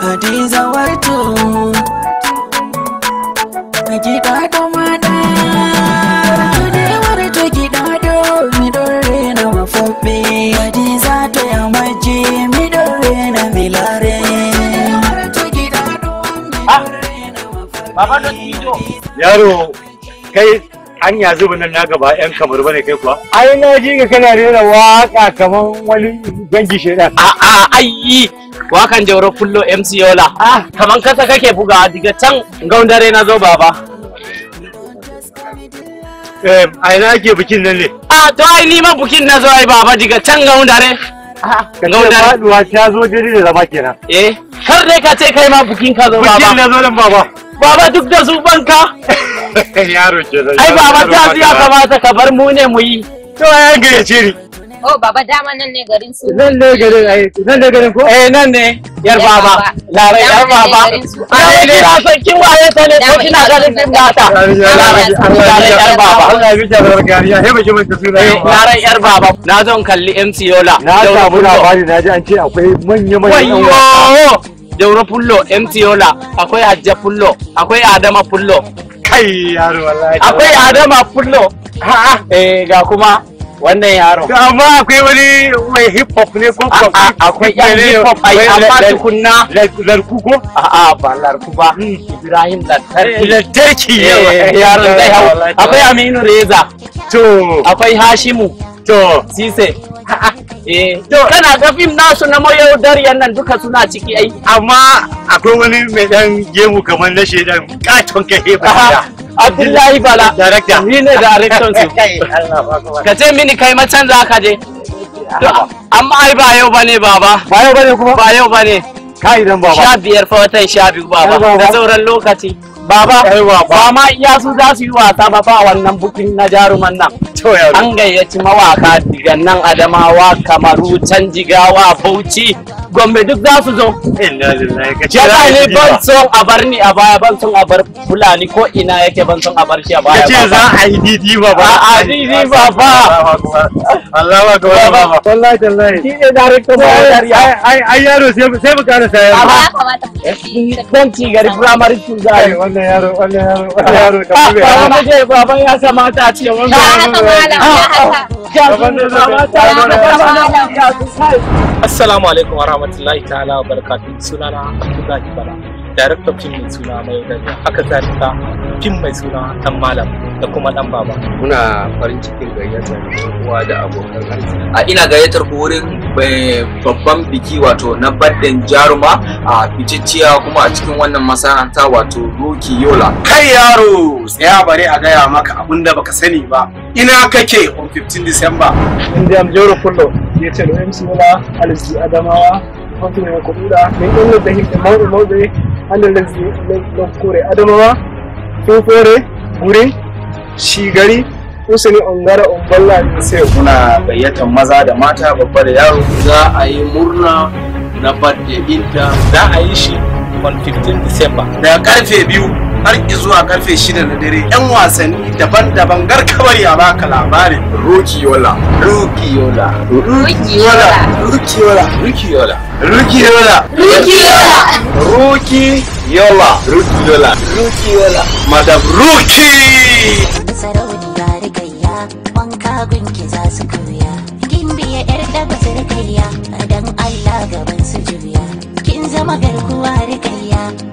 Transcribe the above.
Hadiza warto gida da mana warto gida do mi dore na mafobbe Hadiza to ya maji mi dore na milare warto gida do baba don ido yaro kai hanya zuba nan na gaba yan kamar bane kai kuwa ai na ji ka kana rera waka kaman wani gangi shedan ai wakan jauro fullo MC Yola kaman kasa kake buga diga can gaundare na zo baba ai na ake bikin nan ne to ai ni ma bikin na zo ai baba diga can gaundare gaundare faduwa ta zo dare da zama kenan kar dai ka ce kai ma bikin ka zo baba bikin na zo nan baba duk da su banka yaro ke ai baba ta ya kamata ka bar mu ne mu yi to ai gayyace ni Oh baba dama nan ne garin su. Nan ne garin ai, nan ne garin ko? Nan ne yar baba. Lare yar baba. Ai ne na san kin waye ta ne ko kina garin kin mata. Lare yar baba. Allah ya bita barkariya, he baki mun tafi na. Lare yar baba. Na zo kalli MC Yola. Na samu labari na ji an ce akwai manya Jauro Fullo, MC Yola, akwai Hajja Fullo, akwai Adama Fullo. Kai yaro wallahi. Akwai Adama Fullo. Ga kuma wannan yaro amma akwai wani mai hip hop ne ko akwai yan hip hop ai amma tukunna larku ko ba larku ba Ibrahim lantarki yaro dai hau akwai Aminu Reza to akwai Hashimu to Sise to kana ga film nasu na mayo dariyan nan duka suna ciki ai amma akwai wani mai dan gemu kamar na shedan katon kai ba Abdullahi Bala director ni ne director su ka ce mini kai macan za ka je amma ai ba yau bane baba ba yau bane kuma ba yau bane kai dan baba 15 fa watan 12 baba da sauran lokaci baba ba ma iya su za su yi wasa ba wannan bukin na jaruman nan an gayyaci mawaka diga nan Adamawa Kamaru can Jigawa Bauchi Gombe duk za su zo inna lillahi ka ce ne ban son a bar ni a baya ban son a bar Fulani ko ina yake ban son a bar shi a baya ce za a yi didi baba a didi baba Allahu akbar baba wallahi tallahi shi ne director ai yaro sai mu kana sai dan ci gari primary school zai wannan yaro baba ya kamata a ce wannan Assalamu alaikum wa rahmatullahi ta'ala wa barakatuh. Sunana Abdullahi Bala, director film mai suna mai dariya. Haka zalika film mai suna Dan Malam da kuma Dan Baba. Muna farin cikin gayyatar uwa da abokan arziki. Ina gayyatar ku wurin babban biki wato na badden jaruma a ficicciya kuma a cikin wannan masana'anta wato Roki Yola. Kai yaro, tsaya bare a gaya maka abinda baka sani ba. Ina kake on 15 December? Inda Jauro Fullo ya ce da MC Yola Alhaji Adamawa wato mai kudura mai ɗaukar da hikin mawuɗe Alhaji Lokore Adamawa Fufore Wurin Shigari Usani Ongara Omballa da sai muna gayyatar maza da mata babba da yaro za a yi murna na birthday ɗinta za a yi shi on 15 December daga karfe 2 har zuwa karfe 6 na dare. Yan wasanni daban-daban garkabari a baka labarin Roki Yola. Ruki Yola. Roki Yola. Roki Yola. Roki Yola. Roki Yola. Roki Yola. Roki Yola. Madam Roki. Sarauniya rigayya wanka gunki za su koya. Gimbiya yar da basir kayya dan Allah gaban su juya. Kin zama garkuwa rigayya.